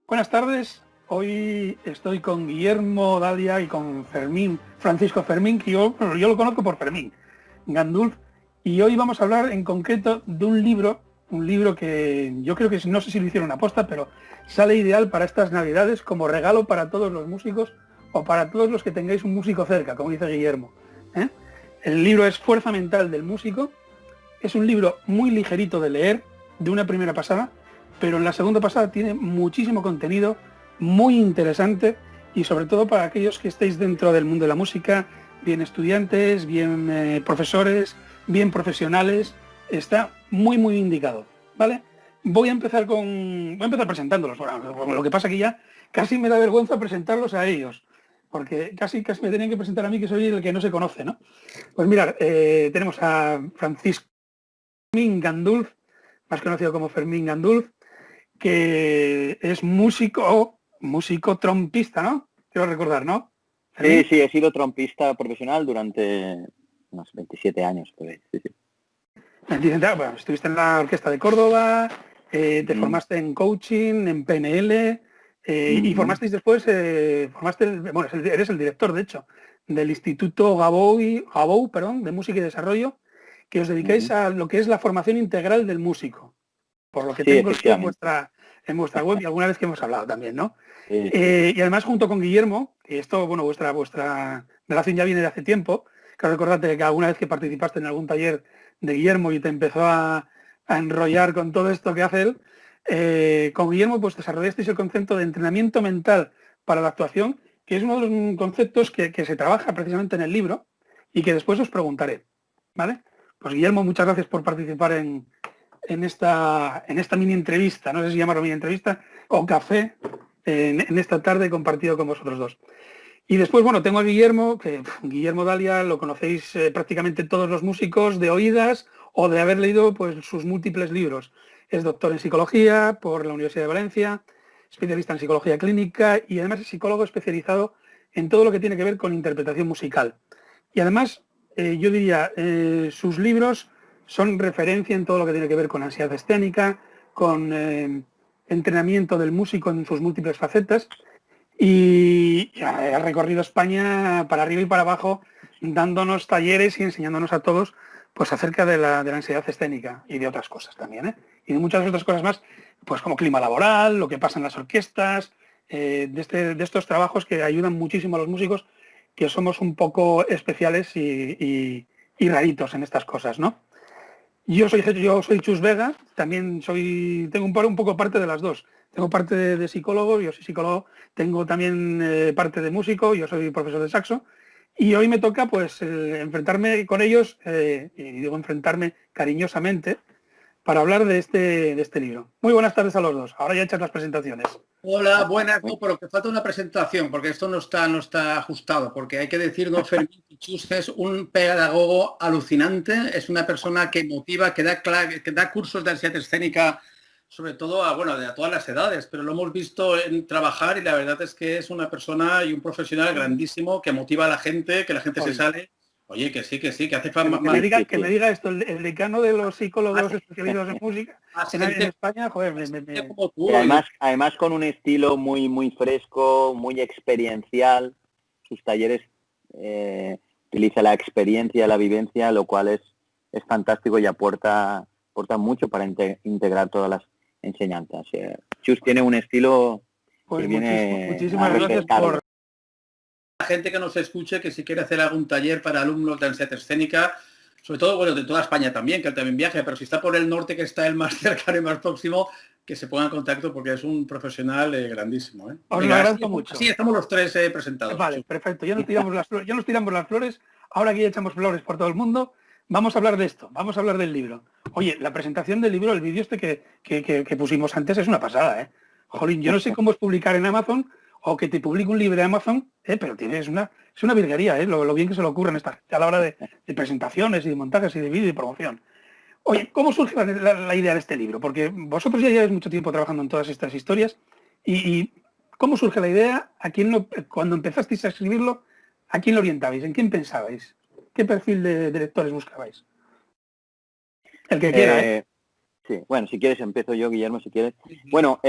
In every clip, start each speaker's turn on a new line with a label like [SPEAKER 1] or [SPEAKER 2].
[SPEAKER 1] Buenas tardes, hoy estoy con Guillermo Dalia y con Francisco Fermín, que yo lo conozco por Fermín Gandulf, y hoy vamos a hablar en concreto de un libro que yo creo que no sé si lo hicieron aposta, pero sale ideal para estas Navidades como regalo para todos los músicos o para todos los que tengáis un músico cerca, como dice Guillermo. El libro es Fuerza Mental del Músico, es un libro muy ligerito de leer, de una primera pasada, pero en la segunda pasada tiene muchísimo contenido, muy interesante, y sobre todo para aquellos que estéis dentro del mundo de la música, bien estudiantes, bien profesores, bien profesionales, está muy indicado, ¿vale? Voy a empezar presentándolos. Bueno, lo que pasa que ya casi me da vergüenza presentarlos a ellos, porque casi me tenían que presentar a mí, que soy el que no se conoce, ¿no? Pues mirad, tenemos a Francisco Fermín Gandulf, más conocido como Fermín Gandulf, que es músico trompista, ¿no? Quiero recordar, ¿no?
[SPEAKER 2] Sí, he sido trompista profesional durante unos 27 años. Pues, sí.
[SPEAKER 1] Bueno, estuviste en la Orquesta de Córdoba, te formaste en coaching, en PNL, y formasteis después, eres el director, de hecho, del Instituto Gabou, de Música y Desarrollo, que os dedicáis a lo que es la formación integral del músico. Por lo que tengo en vuestra web y alguna vez que hemos hablado también, ¿no? Sí. Y además junto con Guillermo, que esto, bueno, vuestra relación ya viene de hace tiempo, que recordate que alguna vez que participaste en algún taller de Guillermo y te empezó a enrollar con todo esto que hace él, con Guillermo pues desarrollasteis el concepto de entrenamiento mental para la actuación, que es uno de los conceptos que se trabaja precisamente en el libro y que después os preguntaré, ¿vale? Pues Guillermo, muchas gracias por participar en esta mini entrevista, no sé si llamarlo mini entrevista o café, en esta tarde compartido con vosotros dos. Y después, bueno, tengo a Guillermo, que Guillermo Dalia lo conocéis prácticamente todos los músicos de oídas o de haber leído pues sus múltiples libros. Es doctor en psicología por la Universidad de Valencia, especialista en psicología clínica y además es psicólogo especializado en todo lo que tiene que ver con interpretación musical. Y además, yo diría, sus libros son referencia en todo lo que tiene que ver con ansiedad escénica, con entrenamiento del músico en sus múltiples facetas, y ha recorrido España para arriba y para abajo dándonos talleres y enseñándonos a todos pues acerca de la ansiedad escénica y de otras cosas también, y de muchas otras cosas más, pues como clima laboral, lo que pasa en las orquestas, de estos trabajos que ayudan muchísimo a los músicos que somos un poco especiales y raritos en estas cosas, ¿no? Yo soy Chus Vega, también tengo un poco parte de las dos. Tengo parte de psicólogo, yo soy psicólogo, tengo también parte de músico, yo soy profesor de saxo, y hoy me toca pues enfrentarme con ellos, y digo enfrentarme cariñosamente, para hablar de este libro. Muy buenas tardes a los dos, ahora ya echas las presentaciones.
[SPEAKER 3] Hola, buenas, no, pero que falta una presentación, porque esto no está ajustado, porque hay que decirlo, Fermín Chus es un pedagogo alucinante, es una persona que motiva, que da cursos de ansiedad escénica sobre todo a todas las edades, pero lo hemos visto en trabajar y la verdad es que es una persona y un profesional grandísimo que motiva a la gente, que la gente se sale. Oye, que sí, que hace falta
[SPEAKER 1] más. Que me diga esto, el decano de los psicólogos especializados en música en España, joder,
[SPEAKER 2] como tú, además con un estilo muy fresco, muy experiencial. Sus talleres utiliza la experiencia, la vivencia, lo cual es fantástico y aporta mucho para integrar todas las enseñanzas. Chus tiene un estilo que viene
[SPEAKER 1] muchísimas gracias por
[SPEAKER 3] la gente que nos escuche, que si quiere hacer algún taller para alumnos de ansiedad escénica, sobre todo, de toda España también, que él también viaje, pero si está por el norte, que está el más cercano y más próximo, que se ponga en contacto porque es un profesional grandísimo.
[SPEAKER 1] Os lo agradezco mucho.
[SPEAKER 3] Sí, estamos los tres presentados.
[SPEAKER 1] Vale, perfecto. Ya nos tiramos las flores, ahora aquí echamos flores por todo el mundo. Vamos a hablar de esto, vamos a hablar del libro. Oye, la presentación del libro, el vídeo que pusimos antes es una pasada, ¿eh? Jolín, yo no sé cómo es publicar en Amazon o que te publique un libro en Amazon, pero es una virguería, lo bien que se le ocurre a la hora de presentaciones y de montajes y de vídeo y promoción. Oye, ¿cómo surge la idea de este libro? Porque vosotros ya lleváis mucho tiempo trabajando en todas estas historias y ¿cómo surge la idea? Cuando empezasteis a escribirlo, ¿a quién lo orientabais? ¿En quién pensabais? ¿Qué perfil de lectores buscabais? El que quiera, ¿eh?
[SPEAKER 2] Sí, bueno, si quieres empiezo yo, Guillermo, si quieres. Bueno,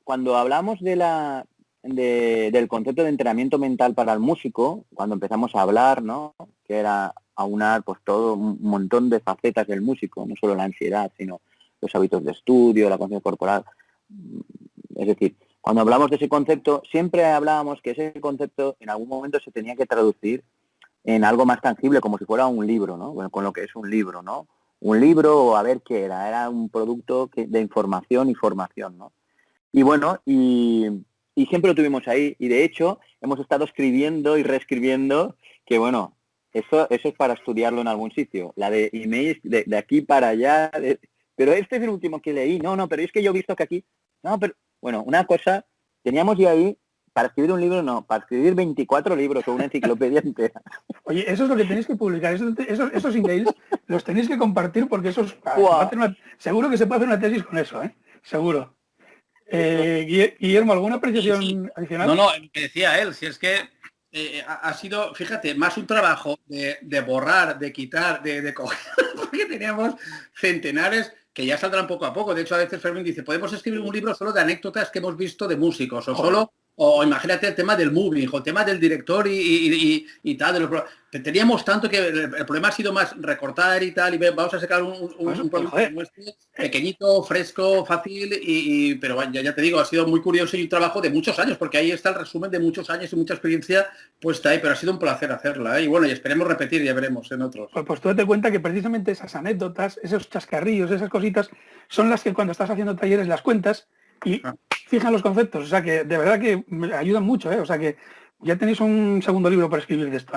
[SPEAKER 2] cuando hablamos del concepto de entrenamiento mental para el músico, cuando empezamos a hablar, ¿no? Que era aunar pues todo un montón de facetas del músico, no solo la ansiedad, sino los hábitos de estudio, la conciencia corporal. Es decir, cuando hablamos de ese concepto, siempre hablábamos que ese concepto en algún momento se tenía que traducir en algo más tangible, como si fuera un libro, ¿no? Bueno, con lo que es un libro, ¿no? Un libro, a ver qué era un producto de información y formación, ¿no? Y bueno, y siempre lo tuvimos ahí, y de hecho hemos estado escribiendo y reescribiendo, que bueno, eso es para estudiarlo en algún sitio, la de emails de aquí para allá, pero este es el último que leí, no, pero es que yo he visto que aquí, no, pero bueno, una cosa, teníamos ya ahí, para escribir un libro no, para escribir 24 libros o una enciclopedia entera.
[SPEAKER 1] Oye, eso es lo que tenéis que publicar, esos emails los tenéis que compartir porque seguro que se puede hacer una tesis con eso, ¿eh? Seguro. Guillermo, ¿alguna apreciación adicional?
[SPEAKER 3] No, lo que decía él, si es que ha sido, fíjate, más un trabajo de borrar, de quitar, de coger, porque teníamos centenares que ya saldrán poco a poco. De hecho, a veces Fermín dice, podemos escribir un libro solo de anécdotas que hemos visto de músicos, o imagínate el tema del moving, o el tema del director y tal. Teníamos tanto que el problema ha sido más recortar y tal, y vamos a sacar un producto como este, pequeñito, fresco, fácil, pero bueno, ya te digo, ha sido muy curioso y un trabajo de muchos años, porque ahí está el resumen de muchos años y mucha experiencia puesta ahí, pero ha sido un placer hacerla, ¿eh? Y bueno, y esperemos repetir, ya veremos en otros.
[SPEAKER 1] Pues tú date cuenta que precisamente esas anécdotas, esos chascarrillos, esas cositas, son las que cuando estás haciendo talleres las cuentas y fijan los conceptos, o sea que de verdad que me ayudan mucho, o sea que ya tenéis un segundo libro para escribir de esto,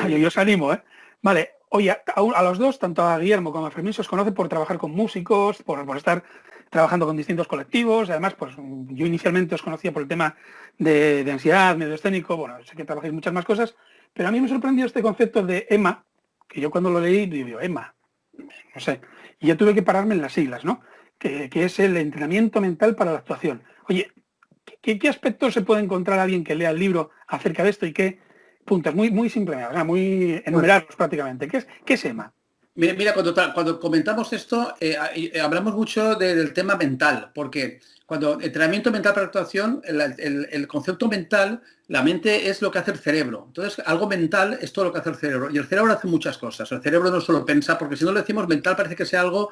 [SPEAKER 1] Yo os animo, Vale, oye, a los dos, tanto a Guillermo como a Fermín, se os conoce por trabajar con músicos, por estar trabajando con distintos colectivos, además, pues yo inicialmente os conocía por el tema de ansiedad, medio escénico, bueno, sé que trabajáis muchas más cosas, pero a mí me sorprendió este concepto de EMA, que yo cuando lo leí, digo, EMA, no sé, y ya tuve que pararme en las siglas, ¿no? Que es el entrenamiento mental para la actuación. Oye, ¿qué aspectos se puede encontrar alguien que lea el libro acerca de esto y qué puntos? Muy simplemente, o sea, muy enumerarlos prácticamente. ¿Qué es EMA?
[SPEAKER 3] Mira, cuando comentamos esto, hablamos mucho del tema mental, porque cuando entrenamiento mental para actuación, el concepto mental, la mente es lo que hace el cerebro. Entonces, algo mental es todo lo que hace el cerebro. Y el cerebro hace muchas cosas. El cerebro no solo piensa, porque si no le decimos mental parece que sea algo,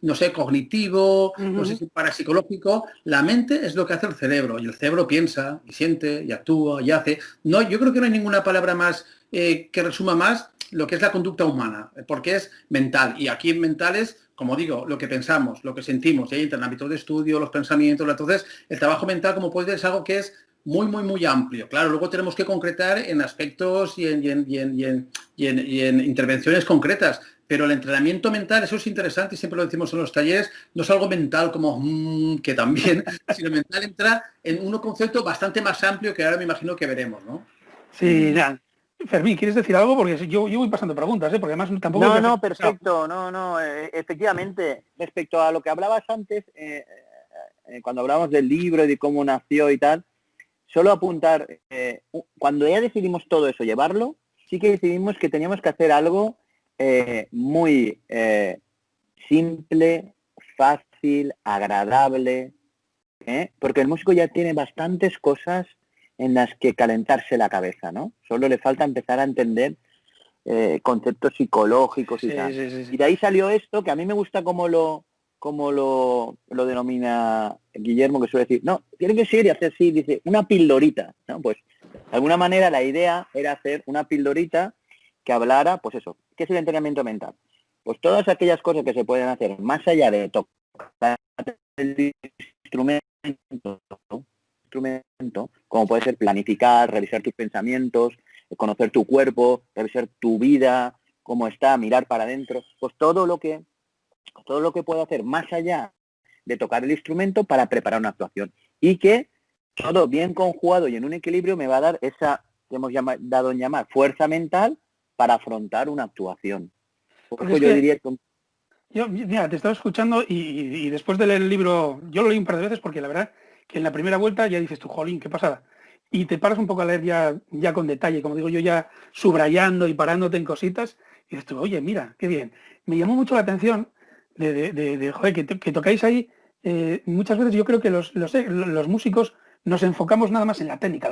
[SPEAKER 3] no sé, cognitivo, no sé si parapsicológico. La mente es lo que hace el cerebro. Y el cerebro piensa, y siente, y actúa, y hace. No, yo creo que no hay ninguna palabra más que resuma más lo que es la conducta humana, porque es mental. Y aquí en mental es, como digo, lo que pensamos, lo que sentimos. Y ahí entra en el ámbito de estudio, los pensamientos. Entonces, el trabajo mental, como puedes ver, es algo que es muy amplio. Claro, luego tenemos que concretar en aspectos y en intervenciones concretas. Pero el entrenamiento mental, eso es interesante y siempre lo decimos en los talleres, no es algo mental como que también, sino mental entra en un concepto bastante más amplio que ahora me imagino que veremos, ¿no?
[SPEAKER 1] Sí, ya. Fermín, ¿quieres decir algo? Porque yo voy pasando preguntas, porque además tampoco...
[SPEAKER 2] No, perfecto, efectivamente, respecto a lo que hablabas antes, cuando hablábamos del libro y de cómo nació y tal, solo apuntar, cuando ya decidimos todo eso, llevarlo, sí que decidimos que teníamos que hacer algo muy simple, fácil, agradable, porque el músico ya tiene bastantes cosas en las que calentarse la cabeza, ¿no? Solo le falta empezar a entender conceptos psicológicos y tal.
[SPEAKER 1] Sí.
[SPEAKER 2] Y de ahí salió esto, que a mí me gusta como lo denomina Guillermo, que suele decir, no, tiene que ser y hacer así, dice, una pildorita, ¿no? Pues, de alguna manera la idea era hacer una pildorita que hablara, pues eso, ¿qué es el entrenamiento mental? Pues todas aquellas cosas que se pueden hacer más allá de tocar el instrumento, como puede ser planificar, revisar tus pensamientos, conocer tu cuerpo, revisar tu vida, cómo está, mirar para adentro, pues todo lo que puedo hacer más allá de tocar el instrumento para preparar una actuación. Y que todo bien conjugado y en un equilibrio me va a dar esa que hemos dado en llamar fuerza mental para afrontar una actuación.
[SPEAKER 1] Porque es
[SPEAKER 2] yo
[SPEAKER 1] que
[SPEAKER 2] diría que...
[SPEAKER 1] mira, te estaba escuchando y después de leer el libro, yo lo leí un par de veces porque la verdad que en la primera vuelta ya dices tú, jolín, qué pasada. Y te paras un poco a leer ya con detalle, como digo yo, ya subrayando y parándote en cositas, y dices tú, oye, mira, qué bien. Me llamó mucho la atención joder, que tocáis ahí. Muchas veces yo creo que los músicos nos enfocamos nada más en la técnica.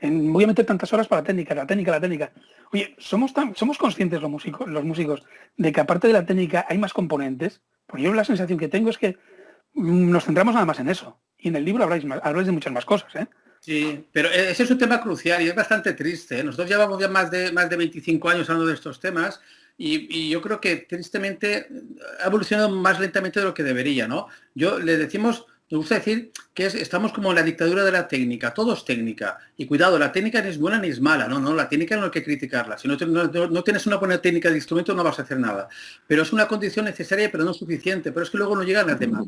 [SPEAKER 1] Voy a meter tantas horas para la técnica. Oye, ¿somos conscientes los músicos de que aparte de la técnica hay más componentes? Porque yo la sensación que tengo es que nos centramos nada más en eso. Y en el libro habláis de muchas más cosas, ¿eh?
[SPEAKER 3] Sí, pero ese es un tema crucial y es bastante triste, ¿eh? Nosotros llevamos ya más de 25 años hablando de estos temas y yo creo que tristemente ha evolucionado más lentamente de lo que debería, ¿no? Nos gusta decir que estamos como en la dictadura de la técnica, todo es técnica. Y cuidado, la técnica ni es buena ni es mala, no, la técnica no hay que criticarla. Si no tienes una buena técnica de instrumento no vas a hacer nada. Pero es una condición necesaria pero no suficiente, pero es que luego no llegan las demás.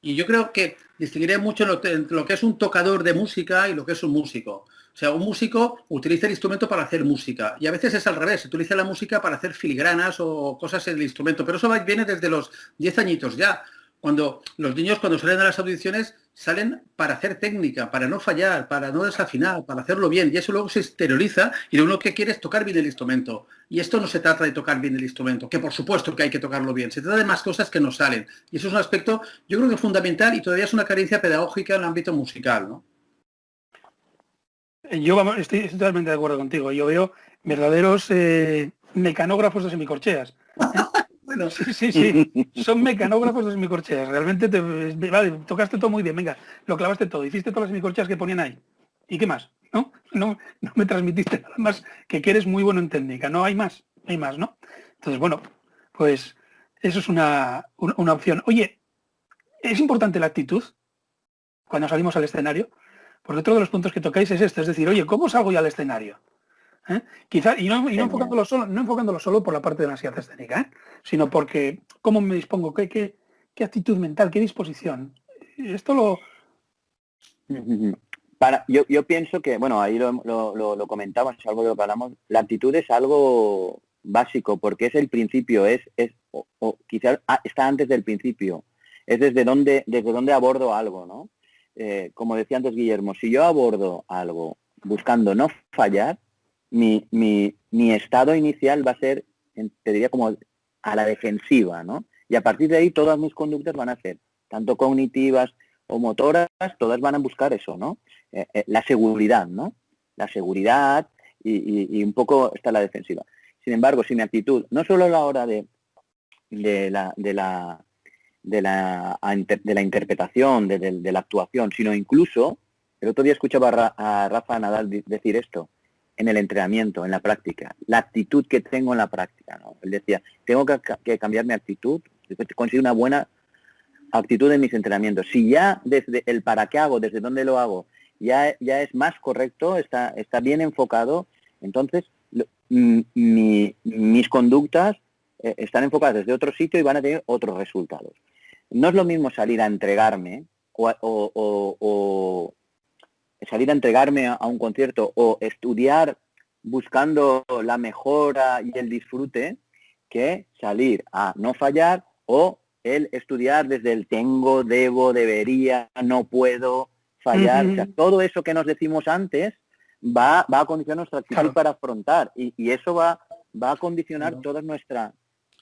[SPEAKER 3] Y yo creo que distinguiré mucho lo que es un tocador de música y lo que es un músico. O sea, un músico utiliza el instrumento para hacer música. Y a veces es al revés, se utiliza la música para hacer filigranas o cosas en el instrumento. Pero eso viene desde los 10 añitos ya. Cuando los niños cuando salen a las audiciones salen para hacer técnica, para no fallar, para no desafinar, para hacerlo bien. Y eso luego se exterioriza y lo único que quiere es tocar bien el instrumento. Y esto no se trata de tocar bien el instrumento, que por supuesto que hay que tocarlo bien. Se trata de más cosas que nos salen. Y eso es un aspecto, yo creo que fundamental y todavía es una carencia pedagógica en el ámbito musical, ¿no?
[SPEAKER 1] Yo estoy totalmente de acuerdo contigo. Yo veo verdaderos mecanógrafos de semicorcheas. Bueno, sí. Son mecanógrafos de semicorcheas. Realmente vale, tocaste todo muy bien. Venga, lo clavaste todo. Hiciste todas las semicorcheas que ponían ahí. ¿Y qué más? No me transmitiste nada más que eres muy bueno en técnica. No hay más, ¿no? Entonces, bueno, pues eso es una opción. Oye, ¿es importante la actitud cuando salimos al escenario? Porque otro de los puntos que tocáis es esto, es decir, oye, ¿cómo salgo yo al escenario? Quizá, y no enfocándolo solo por la parte de la ansiedad escénica, sino porque cómo me dispongo, qué actitud mental, qué disposición. Esto lo...
[SPEAKER 2] Yo pienso que, bueno, ahí lo comentamos, es algo de lo que hablamos, la actitud es algo básico, porque es el principio, quizás está antes del principio, es desde donde abordo algo, ¿no? Como decía antes Guillermo, si yo abordo algo buscando no fallar, mi estado inicial va a ser, te diría, como a la defensiva, ¿no? Y a partir de ahí todas mis conductas van a ser, tanto cognitivas o motoras, todas van a buscar eso, ¿no? La seguridad, ¿no? La seguridad y un poco está la defensiva. Sin embargo, si mi actitud, no solo a la hora de la interpretación, de la actuación, sino incluso, el otro día escuchaba a Rafa Nadal decir esto, en el entrenamiento, en la práctica, la actitud que tengo en la práctica, ¿no? Él decía, tengo que cambiar mi actitud, conseguir una buena actitud en mis entrenamientos. Si ya desde el para qué hago, desde dónde lo hago, ya es más correcto, está bien enfocado, entonces mis conductas están enfocadas desde otro sitio y van a tener otros resultados. No es lo mismo salir a entregarme o salir a entregarme a un concierto o estudiar buscando la mejora y el disfrute que salir a no fallar o el estudiar desde el tengo, debo, debería, no puedo fallar. O sea, todo eso que nos decimos antes va a condicionar nuestra actitud para afrontar y eso va a condicionar toda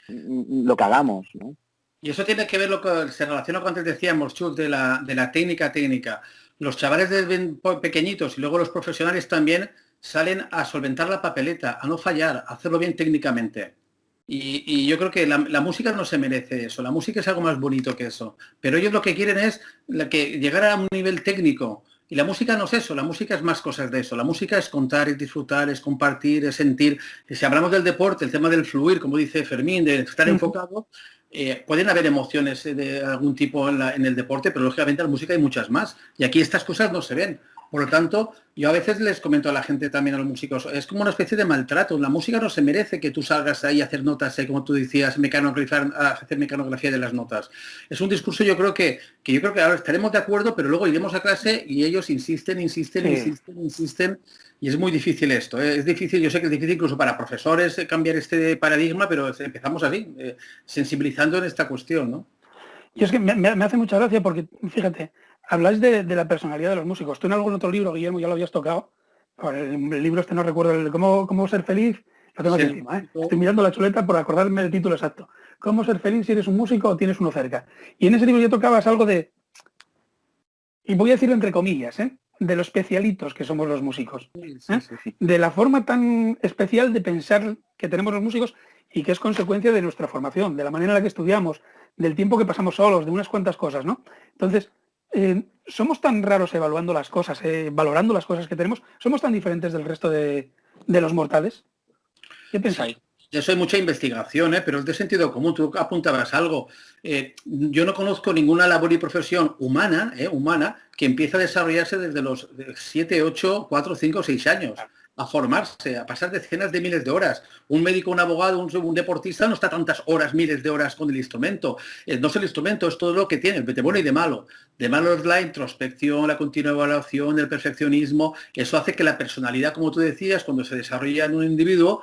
[SPEAKER 2] lo que hagamos, ¿no?
[SPEAKER 3] Y eso tiene que ver lo que se relaciona con antes decíamos, Chus, de la técnica. Los chavales desde pequeñitos y luego los profesionales también salen a solventar la papeleta, a no fallar, a hacerlo bien técnicamente. Y yo creo que la música no se merece eso, la música es algo más bonito que eso. Pero ellos lo que quieren es llegar a un nivel técnico. Y la música no es eso, la música es más cosas de eso. La música es contar, es disfrutar, es compartir, es sentir. Y si hablamos del deporte, el tema del fluir, como dice Fermín, de estar enfocado, pueden haber emociones de algún tipo en el deporte, pero lógicamente en la música hay muchas más. Y aquí estas cosas no se ven. Por lo tanto, yo a veces les comento a la gente también, a los músicos, es como una especie de maltrato. La música no se merece que tú salgas ahí a hacer notas, como tú decías, a hacer mecanografía de las notas. Es un discurso, yo creo que ahora estaremos de acuerdo, pero luego iremos a clase y ellos insisten, y es muy difícil esto. Es difícil, yo sé que es difícil incluso para profesores cambiar este paradigma, pero empezamos así, sensibilizando en esta cuestión, ¿no?
[SPEAKER 1] Y es que me hace mucha gracia porque, fíjate, habláis de la personalidad de los músicos. Tú en algún otro libro, Guillermo, ya lo habías tocado. El libro este no recuerdo, el cómo ser feliz, lo tengo aquí encima, ¿eh? Estoy mirando la chuleta por acordarme del título exacto. ¿Cómo ser feliz si eres un músico o tienes uno cerca? Y en ese libro ya tocabas algo de, y voy a decirlo entre comillas, de lo especialitos que somos los músicos. De la forma tan especial de pensar que tenemos los músicos y que es consecuencia de nuestra formación, de la manera en la que estudiamos, del tiempo que pasamos solos, de unas cuantas cosas, ¿no? Entonces, somos tan raros evaluando las cosas, valorando las cosas que tenemos, somos tan diferentes del resto de los mortales. ¿Qué pensáis?
[SPEAKER 3] Sí, eso hay mucha investigación, pero es de sentido común. Tú apuntabas algo. Yo no conozco ninguna labor y profesión humana que empiece a desarrollarse desde los 7, 8, 4, 5, 6 años. A formarse, a pasar decenas de miles de horas. Un médico, un abogado, un deportista no está tantas horas, miles de horas con el instrumento. No es el instrumento, es todo lo que tiene, de bueno y de malo. De malo es la introspección, la continua evaluación, el perfeccionismo. Eso hace que la personalidad, como tú decías, cuando se desarrolla en un individuo,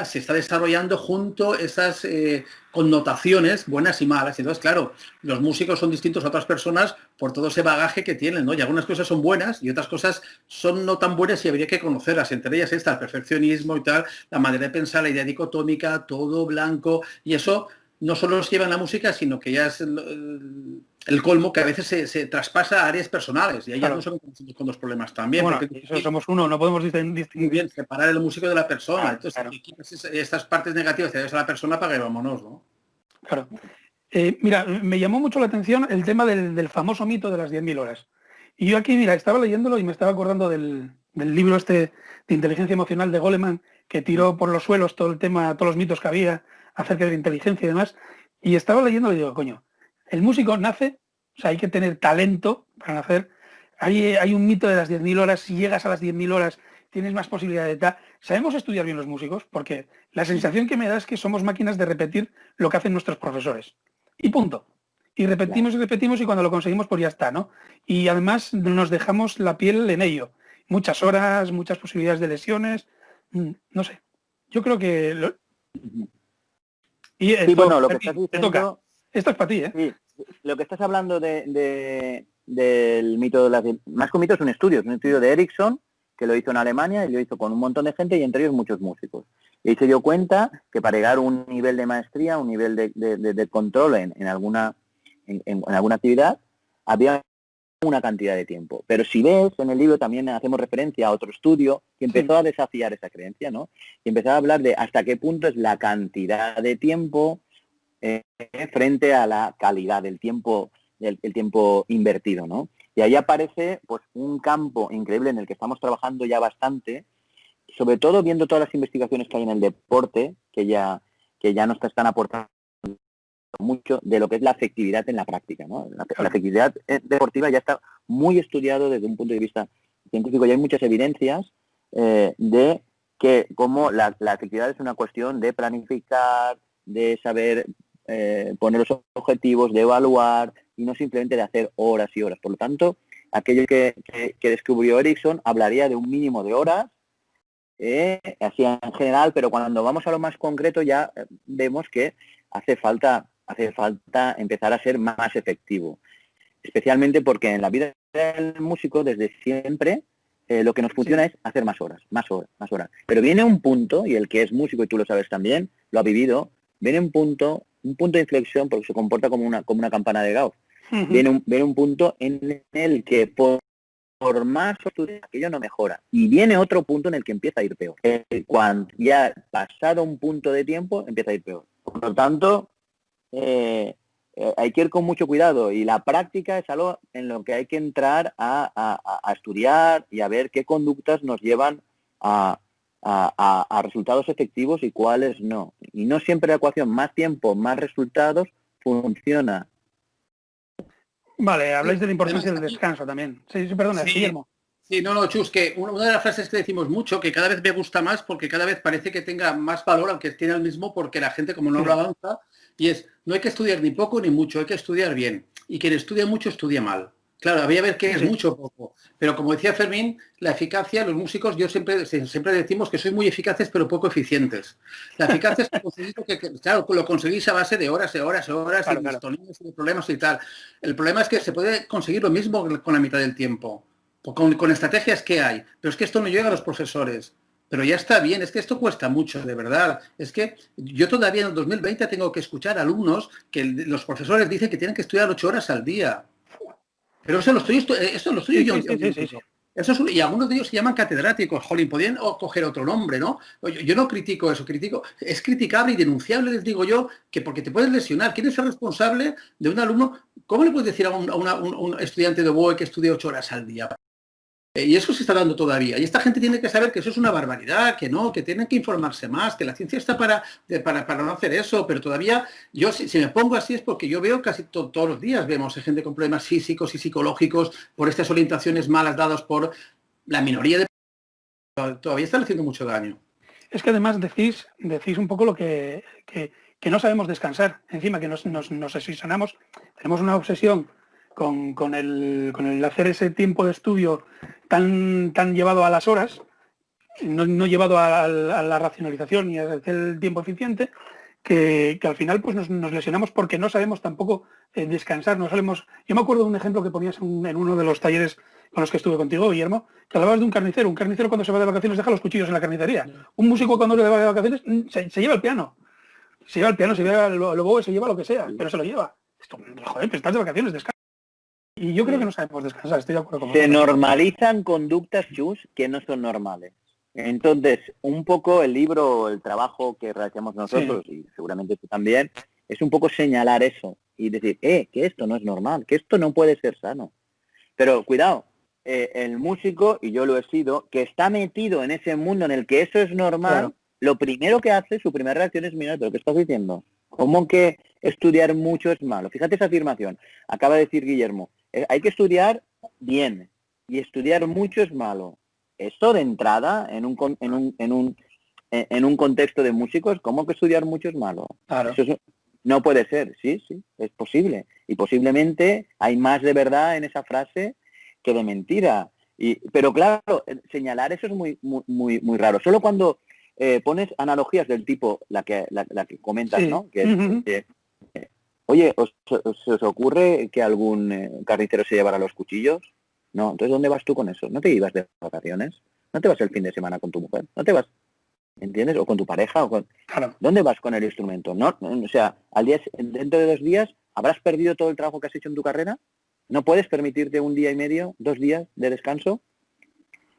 [SPEAKER 3] se está desarrollando junto esas connotaciones buenas y malas. Entonces, claro, los músicos son distintos a otras personas por todo ese bagaje que tienen, ¿no? Y algunas cosas son buenas y otras cosas son no tan buenas y habría que conocerlas. Entre ellas está el perfeccionismo y tal, la manera de pensar, la idea dicotómica, todo blanco, y eso no solo los lleva en la música, sino que ya es el colmo, que a veces se traspasa a áreas personales y ahí ya no son con los problemas también.
[SPEAKER 1] Bueno,
[SPEAKER 3] porque
[SPEAKER 1] eso somos uno, no podemos distinguir.
[SPEAKER 3] Muy bien, separar el músico de la persona. Entonces,
[SPEAKER 1] claro.
[SPEAKER 3] Estas partes negativas te das a la persona para que vámonos, ¿no?
[SPEAKER 1] Claro. Mira, me llamó mucho la atención el tema del famoso mito de las 10.000 horas. Y yo aquí, mira, estaba leyéndolo y me estaba acordando del libro este de inteligencia emocional de Goleman, que tiró por los suelos todo el tema, todos los mitos que había acerca de la inteligencia y demás. Y estaba leyéndolo y digo, coño, el músico nace, o sea, hay que tener talento para nacer. Hay un mito de las 10.000 horas, si llegas a las 10.000 horas tienes más posibilidad de tal. ¿Sabemos estudiar bien los músicos? Porque la sensación que me da es que somos máquinas de repetir lo que hacen nuestros profesores. Y punto. Y repetimos y repetimos y cuando lo conseguimos pues ya está, ¿no? Y además nos dejamos la piel en ello. Muchas horas, muchas posibilidades de lesiones, no sé. Yo creo que... Y esto,
[SPEAKER 2] sí, bueno, lo que estás diciendo...
[SPEAKER 1] te toca. Esto es para ti, ¿eh?
[SPEAKER 2] Sí, lo que estás hablando del mito de las... Más que un mito es un estudio de Ericsson, que lo hizo en Alemania y lo hizo con un montón de gente y entre ellos muchos músicos. Y ahí se dio cuenta que para llegar a un nivel de maestría, un nivel de control en alguna actividad, había una cantidad de tiempo. Pero si ves, en el libro también hacemos referencia a otro estudio que empezó a desafiar esa creencia, ¿no? Y empezó a hablar de hasta qué punto es la cantidad de tiempo frente a la calidad del tiempo, el tiempo invertido, ¿no? Y ahí aparece pues un campo increíble en el que estamos trabajando ya bastante, sobre todo viendo todas las investigaciones que hay en el deporte, que ya nos están aportando mucho de lo que es la efectividad en la práctica, ¿no? La efectividad deportiva ya está muy estudiado desde un punto de vista científico y hay muchas evidencias de que como la efectividad es una cuestión de planificar, de saber poner los objetivos, de evaluar y no simplemente de hacer horas y horas. Por lo tanto, aquello que descubrió Ericsson hablaría de un mínimo de horas así en general, pero cuando vamos a lo más concreto ya vemos que hace falta empezar a ser más efectivo, especialmente porque en la vida del músico desde siempre lo que nos funciona es hacer más horas. Pero viene un punto, y el que es músico, y tú lo sabes también, lo ha vivido, viene un punto de inflexión, porque se comporta como una campana de Gauss. Viene un punto en el que por más estudios aquello no mejora. Y viene otro punto en el que empieza a ir peor. Cuando ya pasado un punto de tiempo, empieza a ir peor. Por lo tanto, hay que ir con mucho cuidado, y la práctica es algo en lo que hay que entrar a estudiar y a ver qué conductas nos llevan a resultados efectivos y cuáles no. Y no siempre la ecuación más tiempo, más resultados funciona.
[SPEAKER 1] Vale, habláis de la importancia del descanso también. Sí, perdona, Guillermo.
[SPEAKER 3] Sí, no, Chus, que una de las frases que decimos mucho, que cada vez me gusta más porque cada vez parece que tenga más valor, aunque tiene el mismo, porque la gente como no lo avanza, y es, no hay que estudiar ni poco ni mucho, hay que estudiar bien. Y quien estudia mucho, estudia mal. Claro, había que ver qué es mucho o poco. Pero como decía Fermín, la eficacia, los músicos, siempre decimos que sois muy eficaces pero poco eficientes. La eficacia es conseguir claro, lo conseguís a base de horas, claro, y distonía, y de problemas y tal. El problema es que se puede conseguir lo mismo con la mitad del tiempo. Con estrategias que hay. Pero es que esto no llega a los profesores. Pero ya está bien, es que esto cuesta mucho, de verdad. Es que yo todavía en el 2020 tengo que escuchar alumnos que los profesores dicen que tienen que estudiar 8 horas al día. Pero eso lo estoy yo. Eso y algunos de ellos se llaman catedráticos. Jolín, podrían coger otro nombre, ¿no? Yo no critico eso, es criticable y denunciable, les digo yo, que porque te puedes lesionar. ¿Quién es el responsable de un alumno? ¿Cómo le puedes decir a un estudiante de BOE que estudie 8 horas al día? Y eso se está dando todavía. Y esta gente tiene que saber que eso es una barbaridad, que no, que tienen que informarse más, que la ciencia está para no hacer eso, pero todavía yo si me pongo así es porque yo veo casi todos los días, vemos gente con problemas físicos y psicológicos por estas orientaciones malas dadas por la minoría de... Todavía están haciendo mucho daño.
[SPEAKER 1] Es que además decís un poco lo que no sabemos descansar. Encima que nos obsesionamos, tenemos una obsesión con el hacer ese tiempo de estudio tan llevado a las horas, no llevado a la racionalización y a hacer el tiempo eficiente, que al final pues nos lesionamos porque no sabemos tampoco descansar. No sabemos. Yo me acuerdo de un ejemplo que ponías en uno de los talleres con los que estuve contigo, Guillermo, que hablabas de un carnicero. Un carnicero cuando se va de vacaciones deja los cuchillos en la carnicería. Un músico cuando se va de vacaciones se lleva el piano. Se lleva el piano, se lleva el oboe, se lleva lo que sea, pero se lo lleva. Esto, joder, pero estás de vacaciones, descansa. Y yo creo que no sabemos descansar, estoy de acuerdo con vosotros.
[SPEAKER 2] Se normalizan conductas, Chus, que no son normales. Entonces, un poco el libro, el trabajo que realizamos nosotros, y seguramente tú también, es un poco señalar eso y decir, que esto no es normal, que esto no puede ser sano. Pero cuidado, el músico, y yo lo he sido, que está metido en ese mundo en el que eso es normal, lo primero que hace, su primera reacción es, mira, ¿pero qué estás diciendo? ¿Cómo que estudiar mucho es malo? Fíjate esa afirmación. Acaba de decir Guillermo, hay que estudiar bien y estudiar mucho es malo. Esto de entrada, en un contexto de músicos, ¿cómo que estudiar mucho es malo?
[SPEAKER 1] Claro.
[SPEAKER 2] Eso no puede ser, sí, es posible. Y posiblemente hay más de verdad en esa frase que de mentira. Pero claro, señalar eso es muy raro. Solo cuando pones analogías del tipo, la que comentas, ¿no? Que oye, ¿se os ocurre que algún carnicero se llevara los cuchillos? No, entonces ¿dónde vas tú con eso? ¿No te ibas de vacaciones? ¿No te vas el fin de semana con tu mujer? ¿No te vas, entiendes? ¿O con tu pareja?
[SPEAKER 1] Claro. ¿¿Dónde
[SPEAKER 2] vas con el instrumento? No, o sea, dentro de 2 días, ¿habrás perdido todo el trabajo que has hecho en tu carrera? ¿No puedes permitirte 1 día y medio, 2 días de descanso?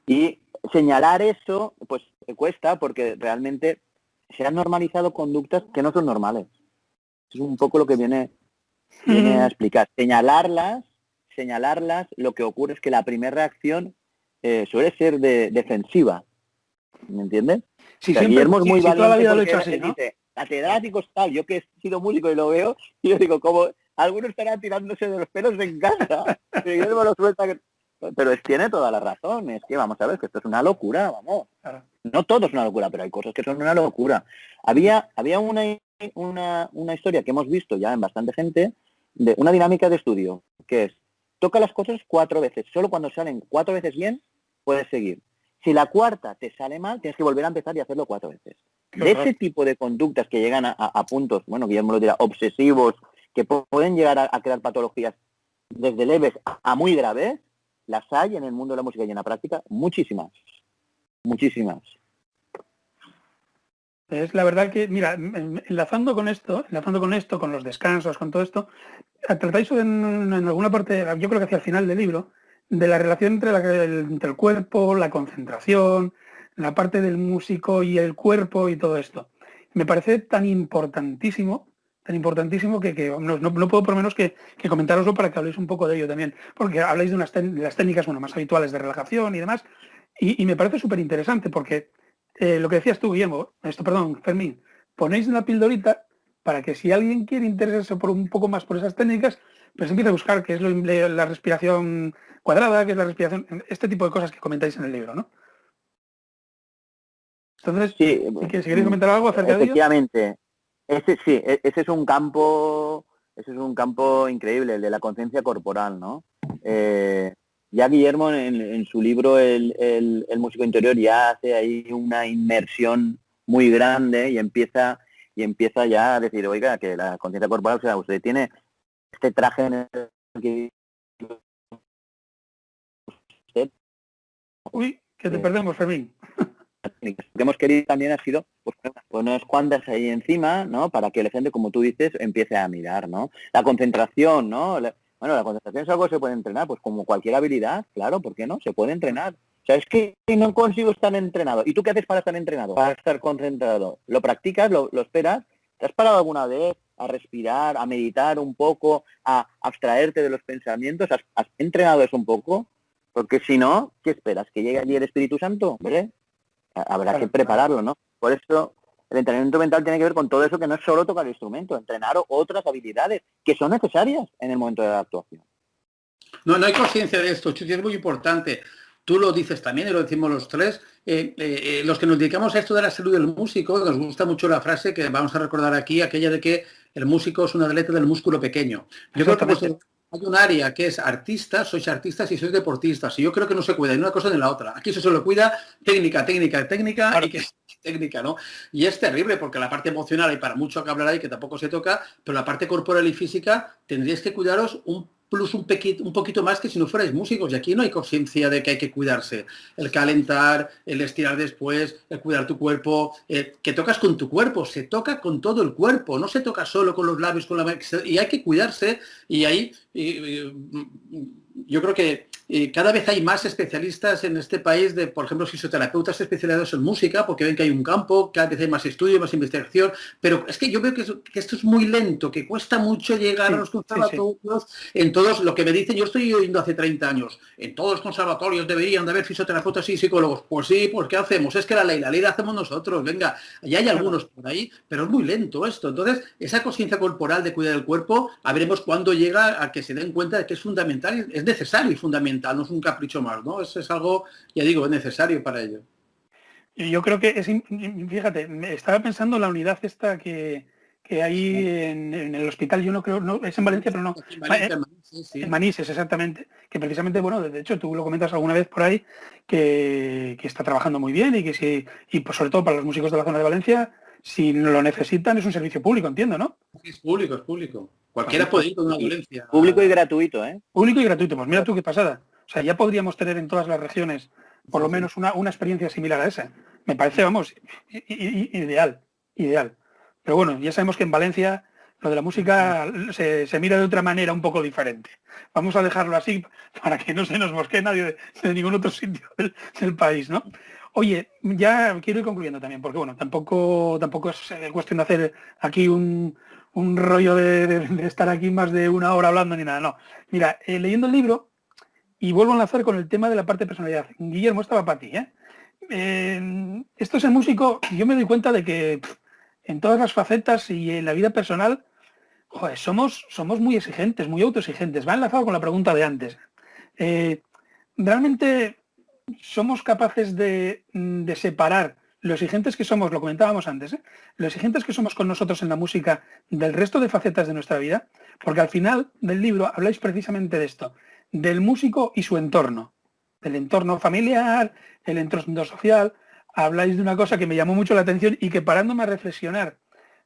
[SPEAKER 2] Y señalar eso, pues cuesta porque realmente se han normalizado conductas que no son normales. Es un poco lo que viene a explicar. Señalarlas, lo que ocurre es que la primera reacción suele ser defensiva. ¿Me entiendes?
[SPEAKER 1] Sí,
[SPEAKER 2] o sea,
[SPEAKER 1] siempre,
[SPEAKER 2] Guillermo es muy valiente
[SPEAKER 1] toda la vida lo he
[SPEAKER 2] porque
[SPEAKER 1] hecho así, ¿no?
[SPEAKER 2] dice, catedráticos tal, yo que he sido músico y lo veo, y yo digo, como algunos estarán tirándose de los pelos en casa, y Guillermo lo suelta. Pero tiene toda la razón, es que vamos a ver que esto es una locura, vamos.
[SPEAKER 1] Claro.
[SPEAKER 2] No todo es una locura, pero hay cosas que son una locura. Había una historia que hemos visto ya en bastante gente, de una dinámica de estudio, que es, toca las cosas 4 veces, solo cuando salen 4 veces bien, puedes seguir. Si la cuarta te sale mal, tienes que volver a empezar y hacerlo 4 veces.
[SPEAKER 1] Qué
[SPEAKER 2] De
[SPEAKER 1] horror.
[SPEAKER 2] ese tipo de conductas que llegan a puntos, bueno, Guillermo lo dirá, obsesivos, que pueden llegar a crear patologías desde leves a muy graves, las hay en el mundo de la música y en la práctica muchísimas. Muchísimas.
[SPEAKER 1] Es la verdad que, mira, enlazando con esto, con los descansos, con todo esto, tratáis en alguna parte, yo creo que hacia el final del libro, de la relación entre el cuerpo, la concentración, la parte del músico y el cuerpo y todo esto. Me parece tan importantísimo que no puedo por menos que comentároslo para que habléis un poco de ello también, porque habláis de de las técnicas bueno, más habituales de relajación y demás, y me parece súper interesante porque lo que decías tú, Guillermo, Fermín, ponéis una pildorita para que si alguien quiere interesarse por un poco más por esas técnicas, pues empiece a buscar qué es la respiración cuadrada, qué es la respiración, este tipo de cosas que comentáis en el libro, ¿no? Entonces,
[SPEAKER 2] Sí,
[SPEAKER 1] si queréis comentar algo acerca de ello.
[SPEAKER 2] efectivamente. Ese es un campo increíble, el de la conciencia corporal, ¿no? Ya Guillermo en su libro el músico interior ya hace ahí una inmersión muy grande y empieza ya a decir, oiga, que la conciencia corporal, o sea, usted tiene este traje en el que usted,
[SPEAKER 1] Uy, que te perdemos, Fermín.
[SPEAKER 2] lo que hemos querido también ha sido pues unas cuantas ahí encima, ¿no? Para que la gente, como tú dices, empiece a mirar, ¿no? La concentración, ¿no? Bueno, la concentración es algo que se puede entrenar, pues como cualquier habilidad, claro, ¿por qué no? Se puede entrenar. O sea, es que no consigo estar entrenado. ¿Y tú qué haces para estar entrenado? Para estar concentrado. ¿Lo practicas? ¿Lo esperas? ¿Te has parado alguna vez a respirar, a meditar un poco, a abstraerte de los pensamientos? ¿Has entrenado eso un poco? Porque si no, ¿qué esperas? ¿Que llegue allí el Espíritu Santo? ¿Verdad? Habrá que prepararlo, ¿no? Por eso el entrenamiento mental tiene que ver con todo eso, que no es solo tocar el instrumento, entrenar otras habilidades que son necesarias en el momento de la actuación.
[SPEAKER 3] No hay conciencia de esto, Chuchi, es muy importante. Tú lo dices también y lo decimos los tres. Los que nos dedicamos a esto de la salud del músico, nos gusta mucho la frase que vamos a recordar aquí, aquella de que el músico es un atleta del músculo pequeño. Yo creo que hay un área que es artistas, sois artistas y sois deportistas, y yo creo que no se cuida ni una cosa ni la otra. Aquí se solo cuida técnica, claro. Y que es técnica, ¿no? Y es terrible porque la parte emocional hay para mucho que hablar ahí, que tampoco se toca, pero la parte corporal y física tendríais que cuidaros un poquito más que si no fuerais músicos, y aquí no hay conciencia de que hay que cuidarse. El calentar, el estirar después, el cuidar tu cuerpo, que tocas con tu cuerpo, se toca con todo el cuerpo, no se toca solo con los labios, y hay que cuidarse, y ahí yo creo que cada vez hay más especialistas en este país, por ejemplo, fisioterapeutas especializados en música, porque ven que hay un campo, cada vez hay más estudio, más investigación, pero es que yo veo que esto es muy lento, que cuesta mucho llegar a los conservatorios. En todos, lo que me dicen, yo estoy oyendo hace 30 años, en todos los conservatorios deberían de haber fisioterapeutas y psicólogos. Pues sí, pues ¿qué hacemos? Es que la ley la hacemos nosotros, venga, ya hay algunos por ahí, pero es muy lento esto. Entonces, esa conciencia corporal de cuidar del cuerpo, a veremos cuándo llega a que se den cuenta de que es fundamental, es necesario y fundamental, no es un capricho más, ¿no? Eso es algo, ya digo, es necesario para ello.
[SPEAKER 1] Yo creo que fíjate, estaba pensando en la unidad esta que hay en el hospital, yo no creo, no, es en Valencia, pero no. En Manises, exactamente, que precisamente, bueno, de hecho tú lo comentas alguna vez por ahí, que está trabajando muy bien y que sí, y pues sobre todo para los músicos de la zona de Valencia, si lo necesitan es un servicio público, entiendo, ¿no?
[SPEAKER 3] Es público. Cualquiera puede ir con una dolencia.
[SPEAKER 2] Público y gratuito, ¿eh?
[SPEAKER 1] Público y gratuito, pues mira tú qué pasada. O sea, ya podríamos tener en todas las regiones por lo menos una experiencia similar a esa. Me parece, vamos, ideal. Pero bueno, ya sabemos que en Valencia lo de la música se mira de otra manera un poco diferente. Vamos a dejarlo así para que no se nos mosquee nadie de ningún otro sitio del país, ¿no? Oye, ya quiero ir concluyendo también, porque bueno, tampoco es cuestión de hacer aquí un rollo de estar aquí más de una hora hablando ni nada, no. Mira, leyendo el libro, y vuelvo a enlazar con el tema de la parte de personalidad. Guillermo, estaba para ti, ¿eh? Esto es el músico, yo me doy cuenta de que en todas las facetas y en la vida personal, joder, somos muy exigentes, muy autoexigentes. Va enlazado con la pregunta de antes. Realmente somos capaces de separar lo exigentes que somos, lo comentábamos antes, lo exigentes que somos con nosotros en la música del resto de facetas de nuestra vida, porque al final del libro habláis precisamente de esto, del músico y su entorno. del entorno familiar, el entorno social, habláis de una cosa que me llamó mucho la atención y que parándome a reflexionar,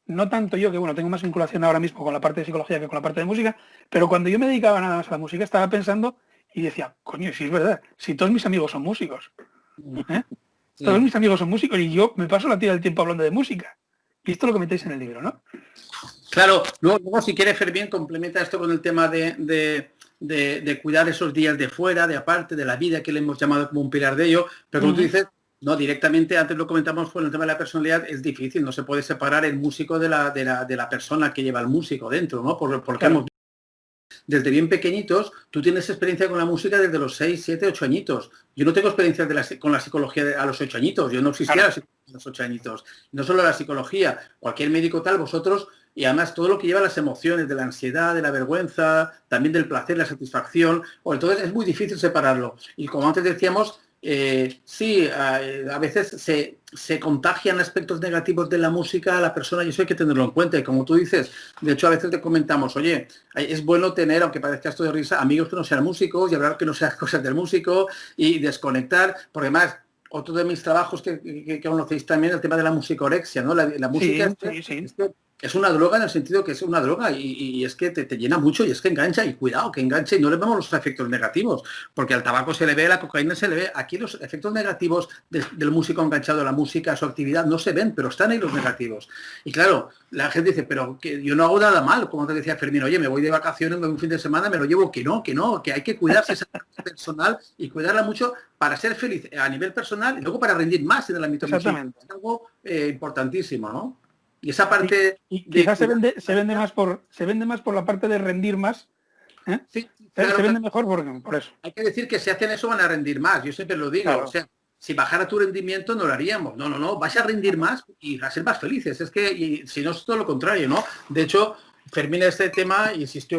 [SPEAKER 1] no tanto yo, que bueno, tengo más vinculación ahora mismo con la parte de psicología que con la parte de música, pero cuando yo me dedicaba nada más a la música estaba pensando y decía, coño, si es verdad, si todos mis amigos son músicos, ¿eh?
[SPEAKER 3] Sí.
[SPEAKER 1] Todos mis amigos son músicos y yo me paso la tira del tiempo hablando de música. Y esto lo que metéis en el libro, ¿no?
[SPEAKER 3] Claro, luego si quiere Fermín, complementa esto con el tema de cuidar esos días de fuera, de aparte, de la vida, que le hemos llamado como un pilar de ello, pero como tú dices, no, directamente, antes lo comentamos con el tema de la personalidad, es difícil, no se puede separar el músico de la persona que lleva el músico dentro, ¿no? Porque
[SPEAKER 1] Claro.
[SPEAKER 3] hemos desde bien pequeñitos, tú tienes experiencia con la música desde los 6, 7, 8 añitos. Yo no tengo experiencia con la psicología a los 8 añitos, yo no existía a los 8 añitos. No solo la psicología, cualquier médico tal, vosotros, y además todo lo que lleva las emociones, de la ansiedad, de la vergüenza, también del placer, la satisfacción, entonces es muy difícil separarlo. Y como antes decíamos, sí, a veces se contagian aspectos negativos de la música a la persona y eso hay que tenerlo en cuenta. Y como tú dices, de hecho a veces te comentamos, oye, es bueno tener, aunque parezca esto de risa, amigos que no sean músicos y hablar que no sean cosas del músico y desconectar, porque además otro de mis trabajos que conocéis también, el tema de la musicorexia, ¿no? La música
[SPEAKER 1] sí.
[SPEAKER 3] es una droga en el sentido que es una droga y es que te llena mucho y es que engancha y cuidado, que engancha y no le vemos los efectos negativos, porque al tabaco se le ve, a la cocaína se le ve, aquí los efectos negativos del músico enganchado a la música, a su actividad, no se ven, pero están ahí los negativos. Y claro, la gente dice, pero que yo no hago nada mal, como te decía Fermín, oye, me voy de vacaciones un fin de semana, me lo llevo, que no, que hay que cuidarse esa parte personal y cuidarla mucho para ser feliz a nivel personal y luego para rendir más en el ámbito musical. Es algo importantísimo, ¿no? Y esa parte
[SPEAKER 1] y quizás se vende más por la parte de rendir más, ¿eh?
[SPEAKER 3] Sí, claro,
[SPEAKER 1] se vende mejor por eso.
[SPEAKER 3] Hay que decir que si hacen eso van a rendir más, yo siempre lo digo,
[SPEAKER 1] claro.
[SPEAKER 3] O sea, si bajara tu rendimiento no lo haríamos, no, vais a rendir más y a ser más felices, es que y si no es todo lo contrario, ¿no? De hecho, Fermín este tema insiste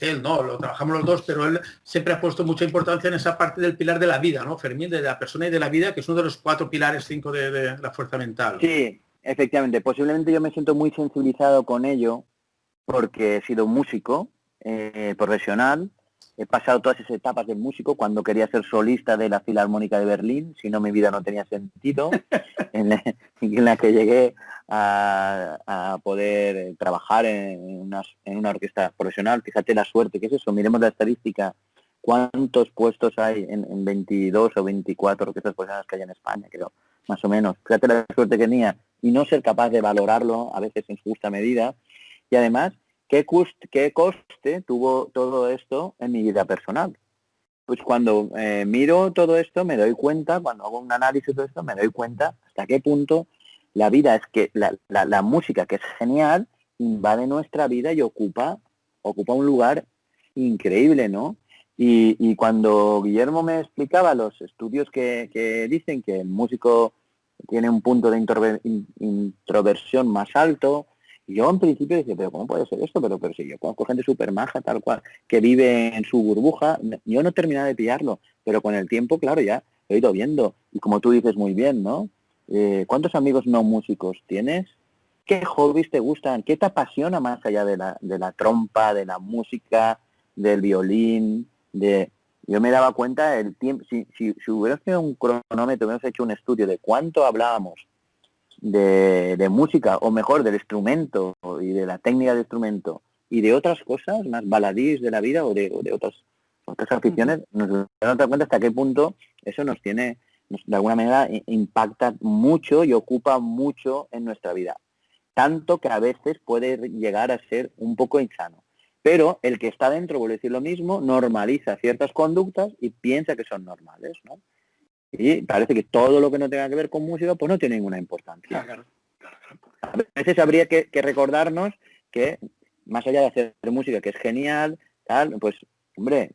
[SPEAKER 3] él, no, lo trabajamos los dos, pero él siempre ha puesto mucha importancia en esa parte del pilar de la vida, ¿no? Fermín, de la persona y de la vida, que es uno de los 4 pilares, 5 de la fuerza mental.
[SPEAKER 2] Sí, efectivamente, posiblemente yo me siento muy sensibilizado con ello porque he sido músico profesional, he pasado todas esas etapas de músico cuando quería ser solista de la Filarmónica de Berlín, si no mi vida no tenía sentido, en la que llegué a poder trabajar en una orquesta profesional. Fíjate la suerte que es eso, miremos la estadística, cuántos puestos hay en 22 o 24 orquestas profesionales que hay en España, creo, más o menos. Fíjate la suerte que tenía y no ser capaz de valorarlo a veces en su justa medida. Y además, ¿qué coste tuvo todo esto en mi vida personal? Pues cuando miro todo esto me doy cuenta, cuando hago un análisis de todo esto, me doy cuenta hasta qué punto la vida es que la música, que es genial, invade nuestra vida y ocupa un lugar increíble, ¿no? Y cuando Guillermo me explicaba los estudios que dicen que el músico tiene un punto de introversión más alto, yo en principio decía, pero ¿cómo puede ser esto? Pero si yo conozco gente súper maja, tal cual, que vive en su burbuja, yo no terminaba de pillarlo, pero con el tiempo, claro, ya lo he ido viendo. Y como tú dices muy bien, ¿no? ¿Cuántos amigos no músicos tienes? ¿Qué hobbies te gustan? ¿Qué te apasiona más allá de la trompa, de la música, del violín? Yo me daba cuenta el tiempo, si hubieras tenido un cronómetro, hubieras hecho un estudio de cuánto hablábamos de música, o mejor, del instrumento y de la técnica del instrumento y de otras cosas más baladís de la vida o de otras aficiones, nos damos cuenta hasta qué punto eso de alguna manera impacta mucho y ocupa mucho en nuestra vida, tanto que a veces puede llegar a ser un poco insano. Pero el que está dentro, vuelve a decir lo mismo, normaliza ciertas conductas y piensa que son normales, ¿no? Y parece que todo lo que no tenga que ver con música, pues no tiene ninguna importancia.
[SPEAKER 1] Claro.
[SPEAKER 2] A veces habría que recordarnos que, más allá de hacer música, que es genial, tal, pues, hombre,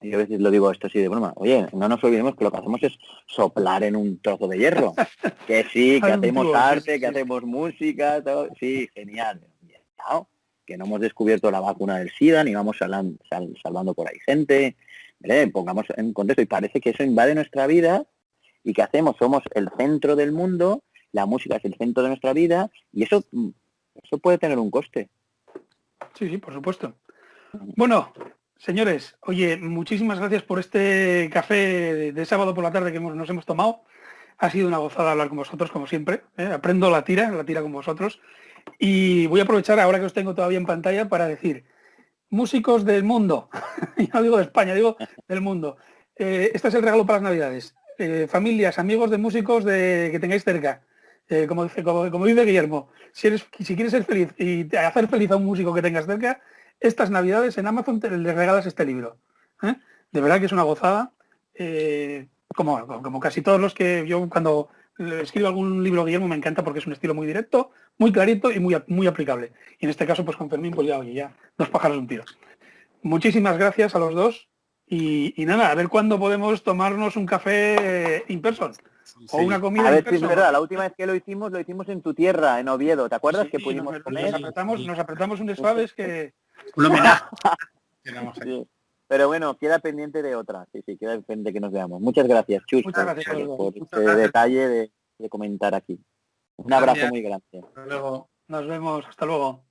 [SPEAKER 2] yo a veces lo digo esto así de broma, oye, no nos olvidemos que lo que hacemos es soplar en un trozo de hierro. Que sí, que hacemos arte, que hacemos música, todo, sí, genial. Claro, que no hemos descubierto la vacuna del SIDA, ni vamos salvando por ahí gente. Pongamos en contexto, y parece que eso invade nuestra vida, y ¿qué hacemos? Somos el centro del mundo, la música es el centro de nuestra vida, y eso puede tener un coste.
[SPEAKER 1] Sí, por supuesto. Bueno, Señores, oye, muchísimas gracias por este café de sábado por la tarde que nos hemos tomado. Ha sido una gozada hablar con vosotros, como siempre. Aprendo la tira con vosotros. Y voy a aprovechar ahora que os tengo todavía en pantalla para decir, músicos del mundo, y no digo de España, digo del mundo. Este es el regalo para las Navidades. Familias, amigos de músicos que tengáis cerca. Como dice Guillermo, si quieres ser feliz y hacer feliz a un músico que tengas cerca, estas Navidades en Amazon le regalas este libro. De verdad que es una gozada. Como casi todos los que yo cuando escribo algún libro, Guillermo, me encanta porque es un estilo muy directo, muy clarito y muy aplicable. Y en este caso, pues con Fermín, pues ya, dos pájaros de un tiro. Muchísimas gracias a los dos y nada, a ver cuándo podemos tomarnos un café in person o una comida
[SPEAKER 2] a ver
[SPEAKER 1] in
[SPEAKER 2] si es
[SPEAKER 1] person.
[SPEAKER 2] verdad, la última vez que lo hicimos en tu tierra, en Oviedo, ¿te acuerdas que pudimos comer?
[SPEAKER 1] Nos apretamos un suaves que...
[SPEAKER 3] Un homenaje.
[SPEAKER 2] Sí. Pero bueno, queda pendiente de otra. Sí, queda pendiente que nos veamos. Muchas gracias, Chus, por este detalle de comentar aquí. Un abrazo muy grande.
[SPEAKER 3] Hasta luego.
[SPEAKER 1] Nos vemos, hasta luego.